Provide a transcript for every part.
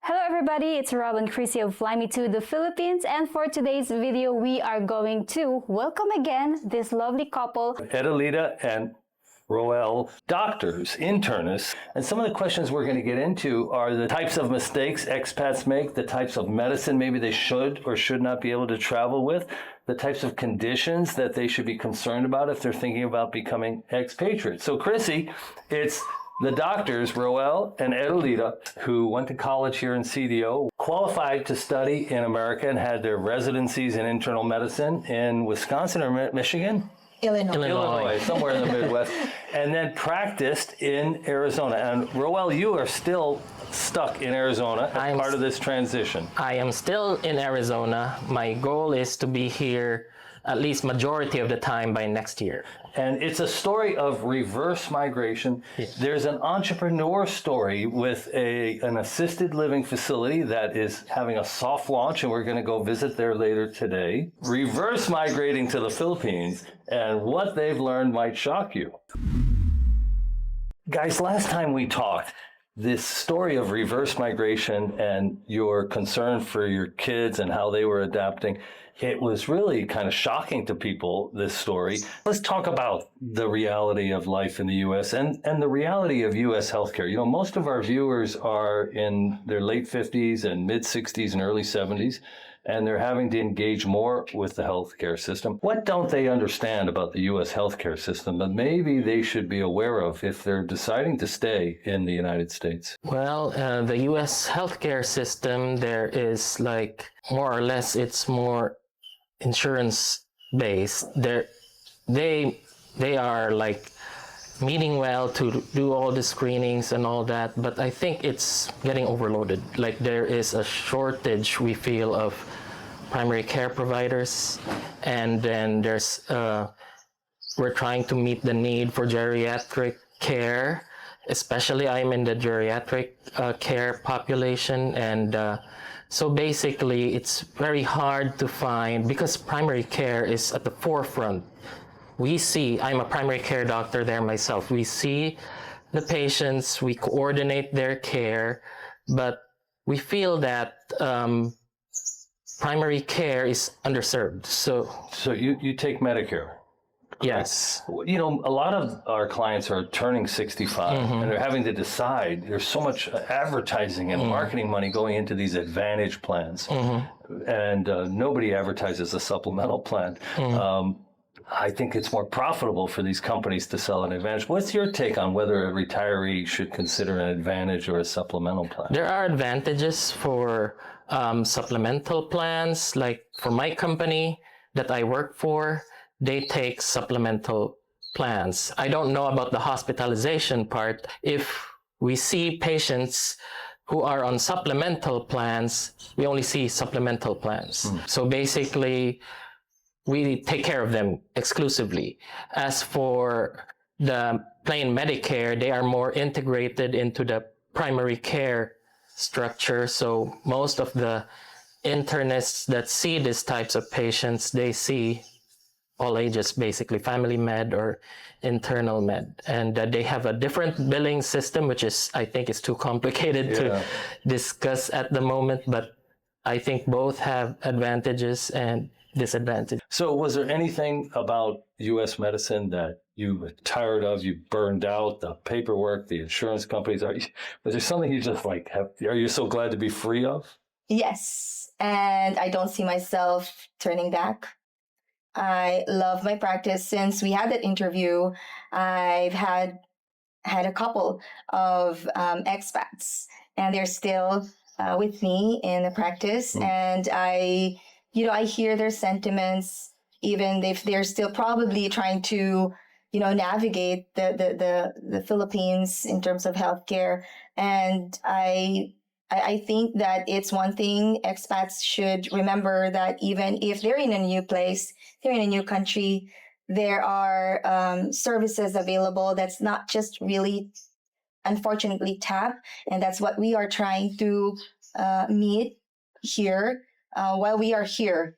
Hello everybody, it's Roel and Chrissy of Fly Me to the Philippines, and for today's video we are going to welcome again this lovely couple, Edelita and Roel, doctors, internists, and some of the questions we're going to get into are the types of mistakes expats make, the types of medicine maybe they should or should not be able to travel with, the types of conditions that they should be concerned about if they're thinking about becoming expatriates. So Chrissy, it's the doctors, Roel and Edelita, who went to college here in CDO, qualified to study in America and had their residencies in internal medicine in Wisconsin or Michigan? Illinois, somewhere in the Midwest, and then practiced in Arizona. And Roel, you are still stuck in Arizona as part of this transition. I am still in Arizona. My goal is to be here at least majority of the time by next year. And it's a story of reverse migration. Yes. There's an entrepreneur story with an assisted living facility that is having a soft launch, and we're going to go visit there later today. Reverse migrating to the Philippines, and what they've learned might shock you. Guys, last time we talked, this story of reverse migration and your concern for your kids and how they were adapting, it was really kind of shocking to people, this story. Let's talk about the reality of life in the U.S. and the reality of U.S. healthcare. You know, most of our viewers are in their late 50s and mid 60s and early 70s, and they're having to engage more with the healthcare system. What don't they understand about the U.S. healthcare system that maybe they should be aware of if they're deciding to stay in the United States? Well, the U.S. healthcare system, there is like more or less, it's more insurance based. They are like meaning well to do all the screenings and all that, but I think it's getting overloaded. Like there is a shortage, we feel, of primary care providers, and then there's we're trying to meet the need for geriatric care, especially I'm in the geriatric care population, and so basically it's very hard to find, because primary care is at the forefront. We see, I'm a primary care doctor there myself, we see the patients, we coordinate their care, but we feel that primary care is underserved. So you take Medicare? Yes. You know, a lot of our clients are turning 65 and they're having to decide. There's so much advertising and marketing money going into these Advantage plans, and nobody advertises a supplemental plan. I think it's more profitable for these companies to sell an Advantage. What's your take on whether a retiree should consider an Advantage or a supplemental plan? There are advantages for supplemental plans. Like for my company that I work for, they take supplemental plans. I don't know about the hospitalization part. If we see patients who are on supplemental plans, we only see supplemental plans. So basically, we take care of them exclusively. As for the plain Medicare, they are more integrated into the primary care structure. So most of the internists that see these types of patients, they see all ages, basically family med or internal med, and they have a different billing system, which is, I think, is too complicated to discuss at the moment, but I think both have advantages and disadvantages. So was there anything about U.S. medicine that you were tired of, you burned out, the paperwork, the insurance companies? Was there something you just like, are you so glad to be free of? Yes, and I don't see myself turning back. I love my practice. Since we had that interview, I've had a couple of expats, and they're still with me in the practice. And I hear their sentiments, even if they're still probably trying to, navigate the Philippines in terms of healthcare. And I think that it's one thing expats should remember, that even if they're in a new place, they're in a new country, there are services available that's not just really, unfortunately, tapped. And that's what we are trying to meet here while we are here.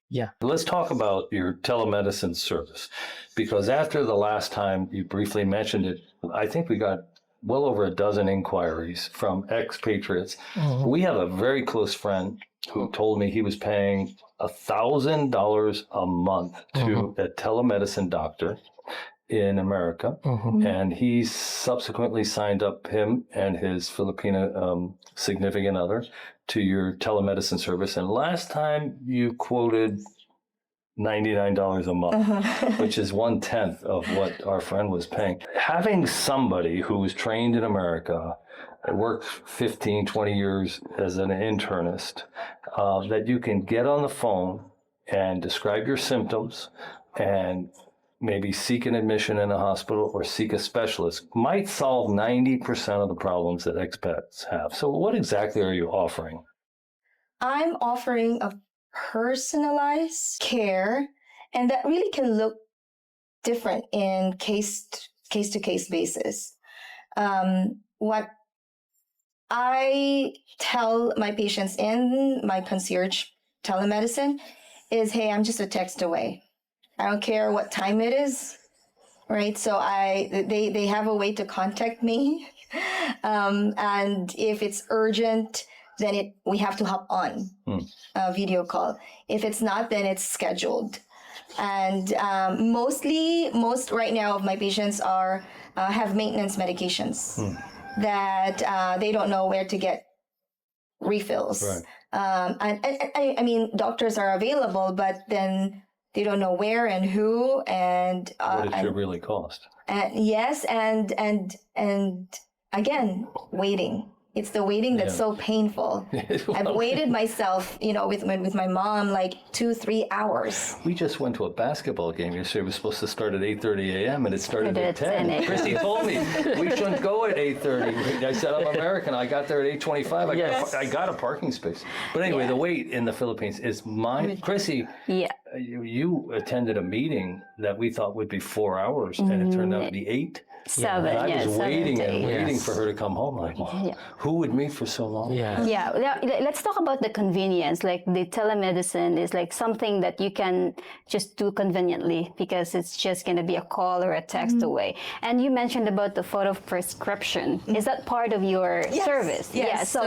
Yeah. Let's talk about your telemedicine service, because after the last time you briefly mentioned it, I think we got well over a dozen inquiries from expatriates. We have a very close friend who told me he was paying $1,000 a month to a telemedicine doctor in America, and he subsequently signed up him and his Filipina significant other to your telemedicine service. And last time you quoted $99 a month, which is 1/10 of what our friend was paying. Having somebody who was trained in America, worked 15, 20 years as an internist, that you can get on the phone and describe your symptoms and maybe seek an admission in a hospital or seek a specialist might solve 90% of the problems that expats have. So what exactly are you offering? I'm offering a personalized care, and that really can look different in case to case basis. What I tell my patients in my concierge telemedicine is, hey, I'm just a text away. I don't care what time it is, right? So they have a way to contact me, and if it's urgent, then we have to hop on a video call. If it's not, then it's scheduled. And most right now of my patients have maintenance medications that they don't know where to get refills. Right. And I mean, doctors are available, but then they don't know where and who, and What it should really cost. yes, and again, waiting. It's the waiting that's so painful. I've waited myself, with my mom, like 2-3 hours. We just went to a basketball game yesterday. It was supposed to start at 8:30 a.m. and it started at 10. Chrissy told me we shouldn't go at 8:30. I said, I'm American. I got there at 8:25. I got a parking space. But anyway, the wait in the Philippines is mine. Chrissy, you attended a meeting that we thought would be 4 hours, and it turned out to be 8. 7. And I was waiting and waiting Yes. for her to come home. Like, who would meet for so long? Yeah, let's talk about the convenience. Like the telemedicine is like something that you can just do conveniently because it's just going to be a call or a text away. And you mentioned about the photo prescription. Is that part of your service? Yes. Yeah. So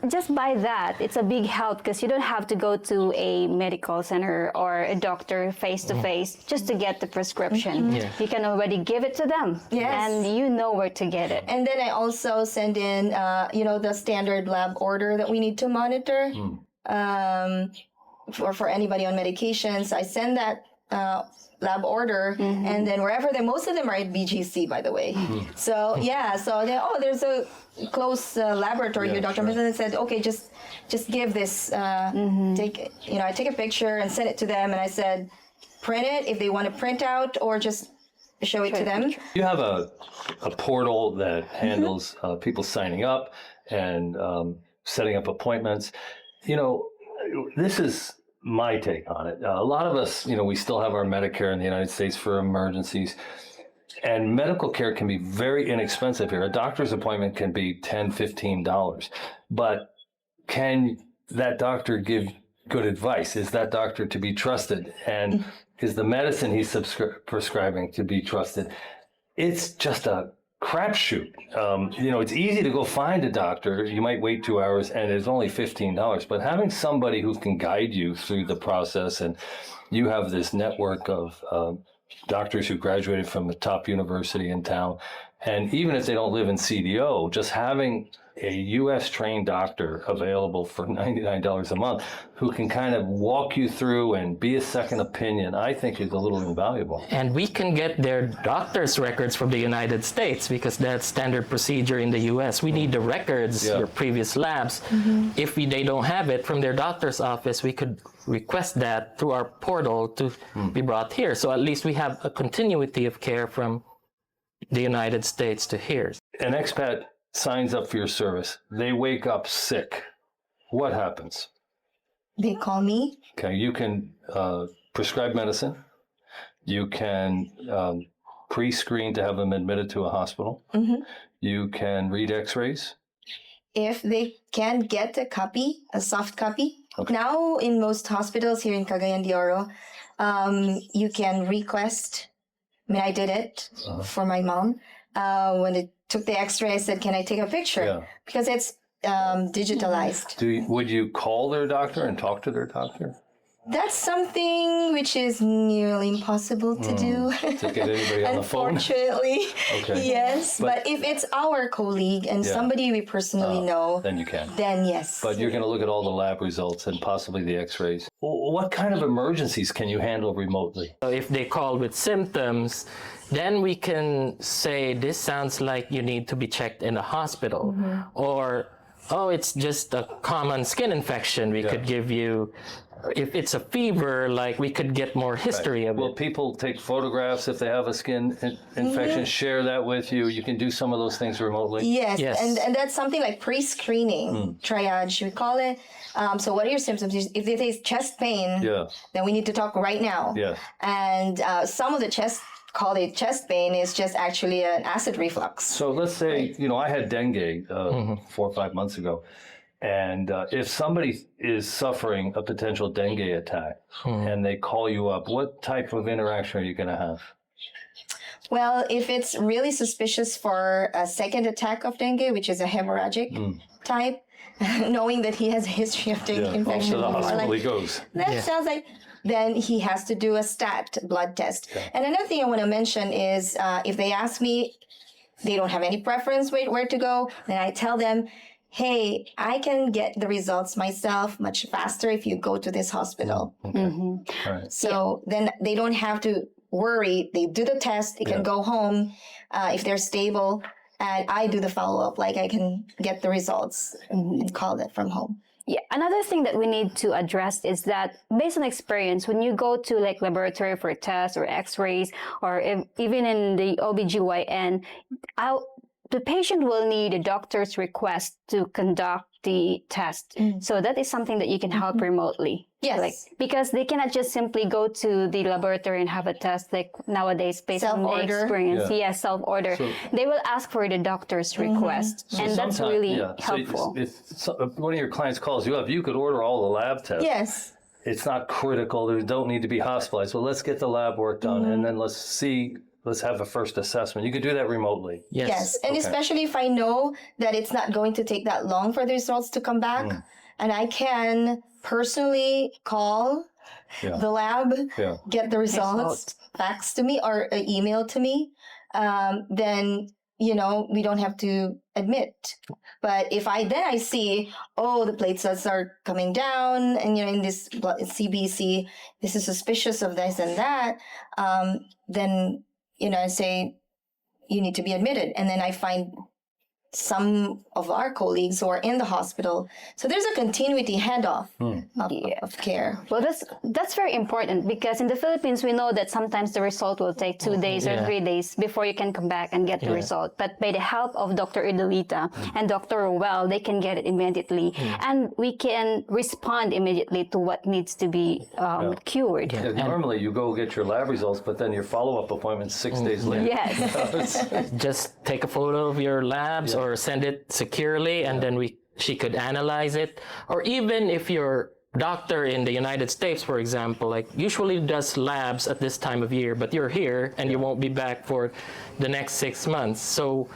just by that, it's a big help because you don't have to go to a medical center or a doctor face to face just to get the prescription. You can already give it to them. Yes. And you know where to get it. And then I also send in, the standard lab order that we need to monitor for anybody on medications. I send that lab order, and then wherever most of them are at BGC, by the way. So there's a close laboratory here. Dr. Miller said, okay, just give this. I take a picture and send it to them, and I said, print it if they want to print out, or just show it to them. You have a portal that handles people signing up and setting up appointments. This is my take on it. A lot of us, we still have our Medicare in the United States for emergencies. And medical care can be very inexpensive here. A doctor's appointment can be $10, $15. But can that doctor give good advice? Is that doctor to be trusted? And is the medicine he's prescribing to be trusted? It's just a crapshoot. It's easy to go find a doctor. You might wait 2 hours and it's only $15. But having somebody who can guide you through the process, and you have this network of doctors who graduated from the top university in town, and even if they don't live in CDO, just having a U.S. trained doctor available for $99 a month who can kind of walk you through and be a second opinion, I think is a little invaluable. And we can get their doctor's records from the United States because that's standard procedure in the U.S. We need the records, your previous labs. If they don't have it from their doctor's office, we could request that through our portal to be brought here. So at least we have a continuity of care from the United States to here. An expat signs up for your service. They wake up sick. What happens? They call me. Okay, you can prescribe medicine. You can pre-screen to have them admitted to a hospital. You can read x-rays. If they can get a soft copy. Okay. Now in most hospitals here in Cagayan de Oro, you can request. I did it for my mom when the took the X-ray. I said, "Can I take a picture?" Yeah. Because it's digitalized. Would you call their doctor and talk to their doctor? That's something which is nearly impossible to do. To get anybody on the phone? Unfortunately, Okay. yes. But if it's our colleague and Yeah. somebody we personally know, Then you can. then yes. But you're going to look at all the lab results and possibly the x-rays. What kind of emergencies can you handle remotely? So if they call with symptoms, then we can say, this sounds like you need to be checked in a hospital. Or, oh, it's just a common skin infection. We could give you, if it's a fever, like we could get more history of Will it. people take photographs if they have a skin infection, share that with you? You can do some of those things remotely? Yes, Yes. And that's something like pre-screening, triage, we call it. So what are your symptoms? If it is chest pain, Yeah. then we need to talk right now. Yes. And some of the call it chest pain is just actually an acid reflux. So let's say, I had dengue 4 or 5 months ago. And if somebody is suffering a potential dengue attack and they call you up, what type of interaction are you going to have? Well, if it's really suspicious for a second attack of dengue, which is a hemorrhagic type, knowing that he has a history of dengue infection, to the before, hospital like, he goes. that sounds like, then he has to do a stat blood test. And another thing I want to mention is if they ask me, they don't have any preference where to go, then I tell them, hey, I can get the results myself much faster if you go to this hospital. All right. So then they don't have to worry. They do the test, they can go home if they're stable, and I do the follow-up. Like I can get the results and call it from home. Yeah, another thing that we need to address is that based on experience, when you go to like laboratory for tests or x-rays, or even in the OBGYN, the patient will need a doctor's request to conduct the test. So that is something that you can help remotely. Yes. Because they cannot just simply go to the laboratory and have a test like nowadays based on the Self-order. experience. Yeah. Yes, self-order. So- they will ask for the doctor's request. And that's Sometime- really So helpful. if one of your clients calls you up, you could order all the lab tests. Yes. It's not critical. They don't need to be hospitalized. Well, let's get the lab work done, and then let's have a first assessment. You could do that remotely. Yes. And especially if I know that it's not going to take that long for the results to come back, and I can personally call the lab, get the results faxed to me or emailed to me, then, we don't have to admit. But if I see, the platelets are coming down and, in this CBC, this is suspicious of this and that, then, I say, you need to be admitted. And then I find some of our colleagues who are in the hospital. So there's a continuity handoff of care. Well, that's very important because in the Philippines, we know that sometimes the result will take 2 days or 3 days before you can come back and get the result. But by the help of Dr. Edelita and Dr. Roel, they can get it immediately. And we can respond immediately to what needs to be cured. Yeah, normally, you go get your lab results, but then your follow-up appointment's 6 days later. Yes. Just take a photo of your labs or send it securely, and then she could analyze it. Or even if your doctor in the United States, for example, like usually does labs at this time of year, but you're here and you won't be back for the next 6 months. So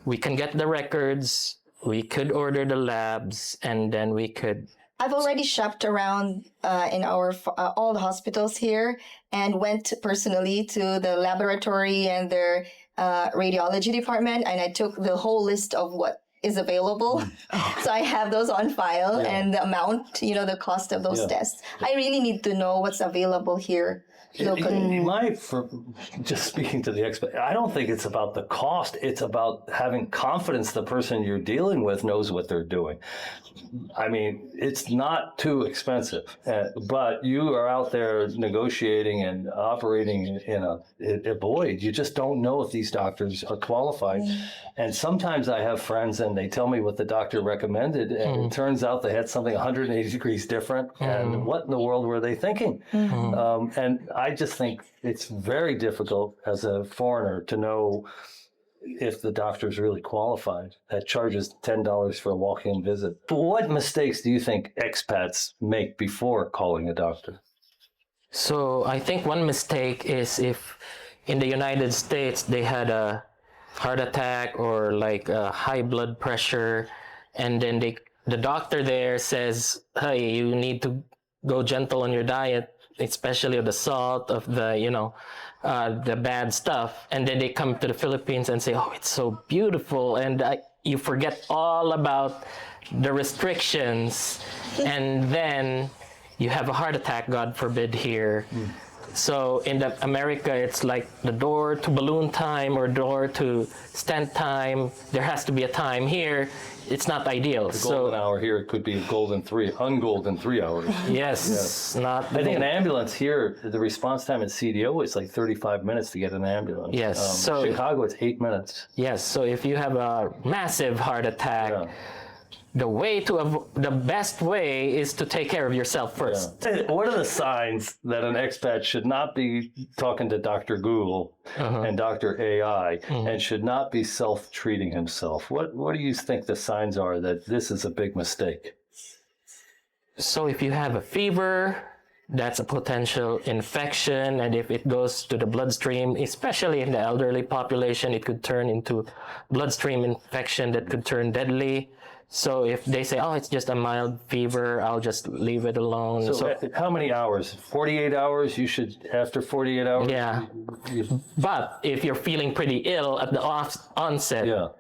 we can get the records, we could order the labs, and then we could... I've already shopped around in our all the hospitals here and went personally to the laboratory and their radiology department, and I took the whole list of what is available. So I have those on file and the amount, the cost of those tests. I really need to know what's available here locally. Just speaking to the expert, I don't think it's about the cost. It's about having confidence the person you're dealing with knows what they're doing. I mean, it's not too expensive, but you are out there negotiating and operating in a void. You just don't know if these doctors are qualified. And sometimes I have friends and they tell me what the doctor recommended, and it turns out they had something 180 degrees different. And what in the world were they thinking? And I just think it's very difficult as a foreigner to know if the doctor is really qualified. That charges $10 for a walk-in visit. But what mistakes do you think expats make before calling a doctor? So I think one mistake is if in the United States they had a heart attack or like high blood pressure, and then the doctor there says, hey, you need to go gentle on your diet, especially of the salt, of the the bad stuff, and then they come to the Philippines and say, oh, it's so beautiful, and you forget all about the restrictions, and then you have a heart attack, God forbid, here. So in America, it's like the door to balloon time or door to stent time. There has to be a time. Here, it's not ideal. The golden hour here, it could be ungolden 3 hours. Yes, not. I think an ambulance here, the response time at CDO is like 35 minutes to get an ambulance. Yes, so Chicago, it's 8 minutes. Yes, so if you have a massive heart attack, the best way is to take care of yourself first. Yeah. What are the signs that an expat should not be talking to Dr. Google and Dr. AI and should not be self-treating himself? What do you think the signs are that this is a big mistake? So if you have a fever, that's a potential infection, and if it goes to the bloodstream, especially in the elderly population, it could turn into bloodstream infection that could turn deadly. So if they say, oh, it's just a mild fever, I'll just leave it alone. So how many hours? 48 hours? You should, after 48 hours? Yeah. But if you're feeling pretty ill at the onset,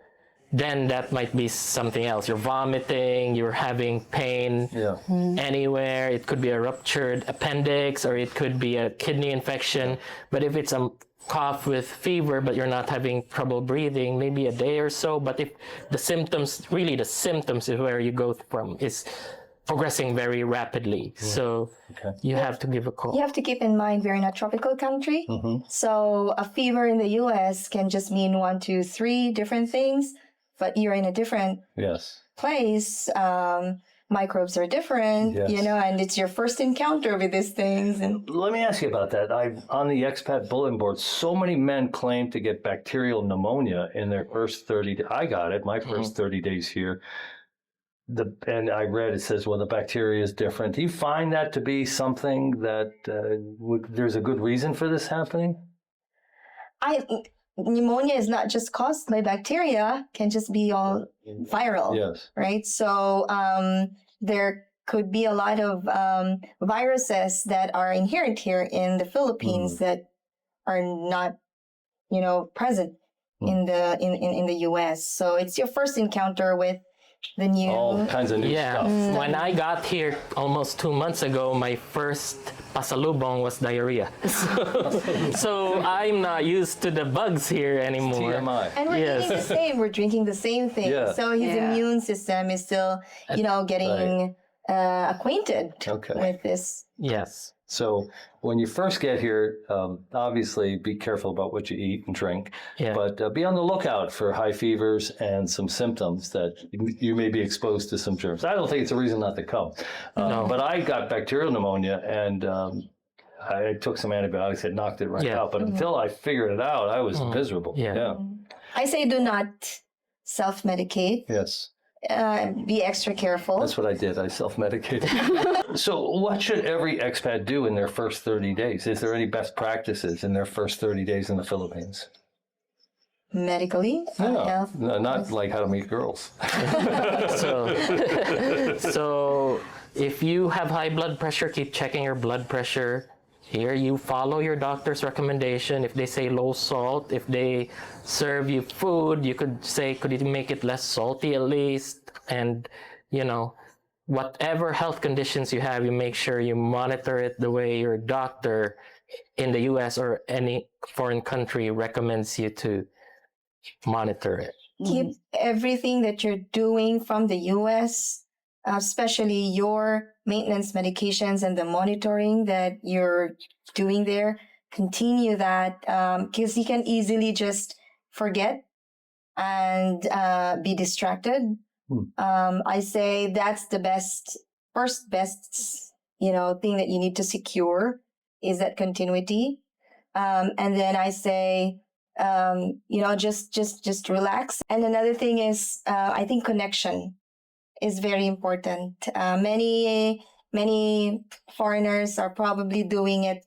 then that might be something else. You're vomiting, you're having pain anywhere. It could be a ruptured appendix, or it could be a kidney infection. But if it's a cough with fever, but you're not having trouble breathing, maybe a day or so. But if the symptoms is where you go from, is progressing very rapidly. So you have to give a call. You have to keep in mind we're in a tropical country. So a fever in the US can just mean 1, 2, 3 different things, but you're in a different place. Microbes are different, and it's your first encounter with these things. And let me ask you about that. On the expat bulletin board, so many men claim to get bacterial pneumonia in their first 30 days. I got it, my first 30 days here. And I read, it says, well, the bacteria is different. Do you find that to be something that there's a good reason for this happening? Pneumonia is not just caused by bacteria, can just be all viral, right? So there could be a lot of viruses that are inherent here in the Philippines that are not, present in the US. So it's your first encounter with the new... All kinds of new stuff. When I got here almost 2 months ago, my first pasalubong was diarrhea. So I'm not used to the bugs here anymore. TMI. And we're eating the same. We're drinking the same thing. So his immune system is still, getting acquainted with this. Yes. So when you first get here, obviously be careful about what you eat and drink, but be on the lookout for high fevers and some symptoms that you may be exposed to some germs. I don't think it's a reason not to come. But I got bacterial pneumonia, and I took some antibiotics, it knocked it right out. But until I figured it out, I was miserable. I say do not self-medicate. Yes. Be extra careful. That's what I did. I self-medicated. So what should every expat do in their first 30 days? Is there any best practices in their first 30 days in the Philippines? Medically? No, not like how to meet girls. So if you have high blood pressure, keep checking your blood pressure. Here, you follow your doctor's recommendation. If they say low salt, if they serve you food, you could say, could you make it less salty at least? And, whatever health conditions you have, you make sure you monitor it the way your doctor in the US or any foreign country recommends you to monitor it. Keep everything that you're doing from the US, especially your maintenance medications and the monitoring that you're doing there, continue that, because you can easily just forget and be distracted. I say that's the first best, thing that you need to secure is that continuity. And then I say, just relax. And another thing is, I think connection is very important. Many foreigners are probably doing it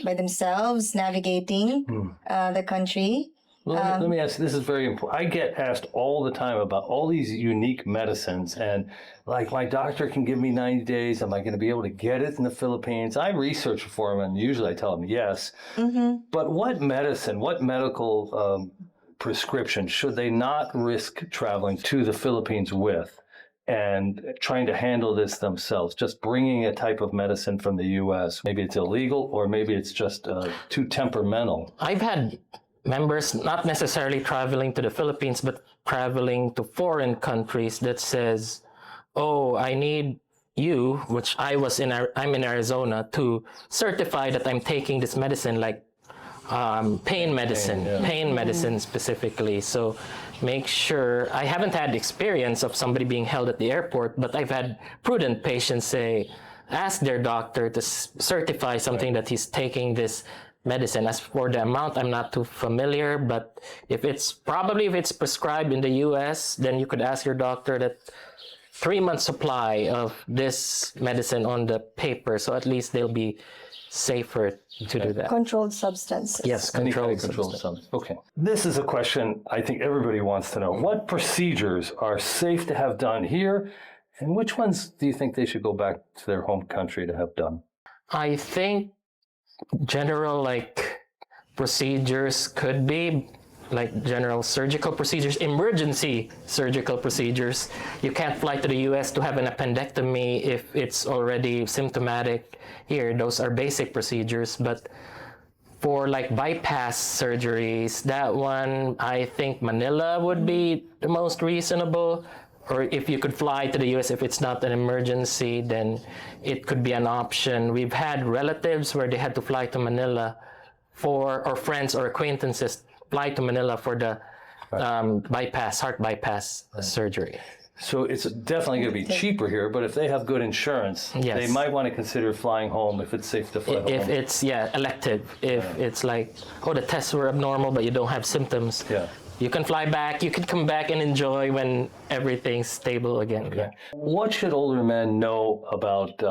by themselves, navigating the country. Well, let me ask you, this is very important. I get asked all the time about all these unique medicines, and like my doctor can give me 90 days. Am I going to be able to get it in the Philippines? I research for them, and usually I tell them yes. But what medicine, what medical prescription should they not risk traveling to the Philippines with and trying to handle this themselves? Just bringing a type of medicine from the U.S. Maybe it's illegal, or maybe it's just too temperamental. I've had members not necessarily traveling to the Philippines, but traveling to foreign countries that says, oh, I need you, which I'm in Arizona, to certify that I'm taking this medicine, like pain medicine specifically. So make sure, I haven't had experience of somebody being held at the airport, but I've had prudent patients ask their doctor to certify something that he's taking this medicine. As for the amount, I'm not too familiar, but if it's prescribed in the US, then you could ask your doctor that 3-month supply of this medicine on the paper, so at least they'll be safer to do that. Controlled substances. Yes, controlled substance. Okay. This is a question I think everybody wants to know. What procedures are safe to have done here, and which ones do you think they should go back to their home country to have done? I think general procedures could be like general surgical procedures, emergency surgical procedures. You can't fly to the US to have an appendectomy if it's already symptomatic here. Those are basic procedures. But for bypass surgeries, that one, I think Manila would be the most reasonable. Or if you could fly to the US, if it's not an emergency, then it could be an option. We've had relatives where they had to fly to Manila or friends or acquaintances fly to Manila for the heart bypass surgery. So it's definitely going to be cheaper here, but if they have good insurance, they might want to consider flying home if it's safe to fly home. If it's, elective. If it's the tests were abnormal, but you don't have symptoms. Yeah. You can fly back, you can come back and enjoy when everything's stable again. Okay. What should older men know about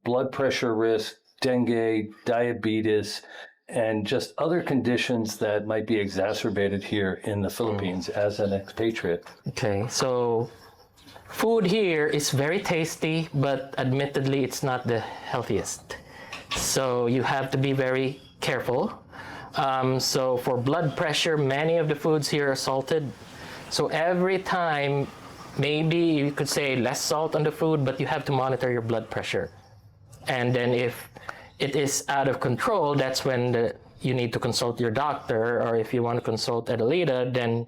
blood pressure risk, dengue, diabetes, and just other conditions that might be exacerbated here in the Philippines as an expatriate? Okay, so food here is very tasty, but admittedly it's not the healthiest. So you have to be very careful. So for blood pressure, many of the foods here are salted. So every time, maybe you could say less salt on the food, but you have to monitor your blood pressure. And then if it is out of control, that's when you need to consult your doctor, or if you want to consult Edelita, then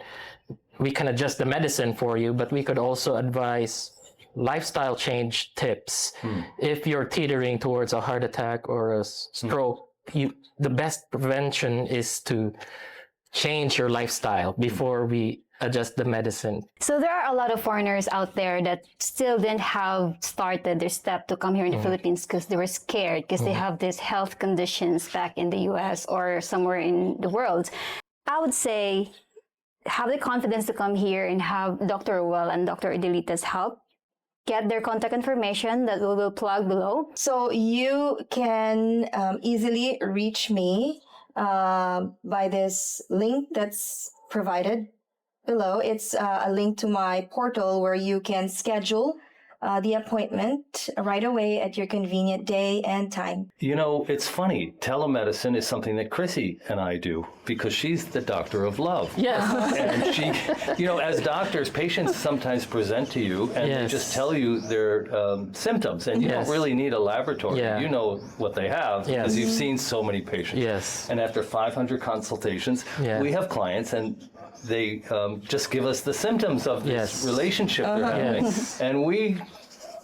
we can adjust the medicine for you, but we could also advise lifestyle change tips. If you're teetering towards a heart attack or a stroke, the best prevention is to change your lifestyle before we adjust the medicine. So there are a lot of foreigners out there that still didn't have started their step to come here in the Philippines because they were scared, because they have these health conditions back in the US or somewhere in the world. I would say have the confidence to come here and have Dr. Roel and Dr. Edelita's help. Get their contact information that we will plug below. So you can easily reach me by this link that's provided below. It's a link to my portal where you can schedule the appointment right away at your convenient day and time. You know, it's funny. Telemedicine is something that Chrissy and I do because she's the doctor of love. Yes. And she, as doctors, patients sometimes present to you and they just tell you their symptoms, and you don't really need a laboratory. Yeah. You know what they have because you've seen so many patients. Yes. And after 500 consultations, we have clients and they just give us the symptoms of this relationship they're having. And we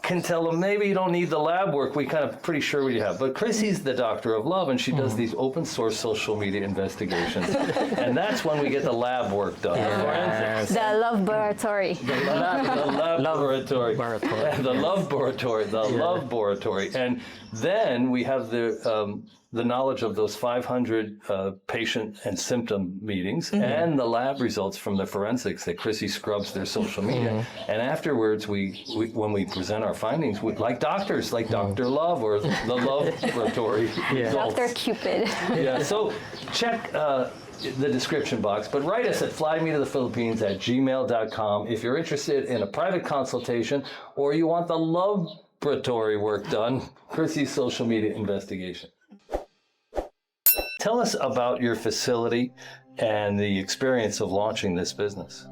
can tell them, maybe you don't need the lab work. We kind of pretty sure we have. But Chrissy's the doctor of love, and she does these open source social media investigations. And that's when we get the lab work done. Yes. The love laboratory. The laboratory. The laboratory. And then we have the knowledge of those 500 patient and symptom meetings and the lab results from the forensics that Chrissy scrubs their social media. And afterwards, we when we present our findings, like doctors, like Dr. Love or the Love Laboratory results. Dr. Cupid. Yeah, so check the description box, but write us at flymetothephilippines@gmail.com if you're interested in a private consultation or you want the laboratory work done, Chrissy's social media investigation. Tell us about your facility and the experience of launching this business.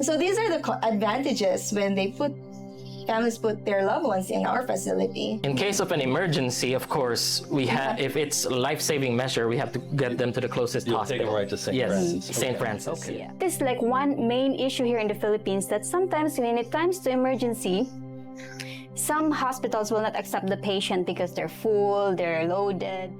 So these are the advantages when families put their loved ones in our facility. In case of an emergency, of course, if it's a life-saving measure, we have to get them to the closest You'll hospital. take them right to St. Yes, Francis. St. Okay. Francis. Okay. Yeah. This is like one main issue here in the Philippines, that sometimes when it comes to emergency, some hospitals will not accept the patient because they're full, they're loaded.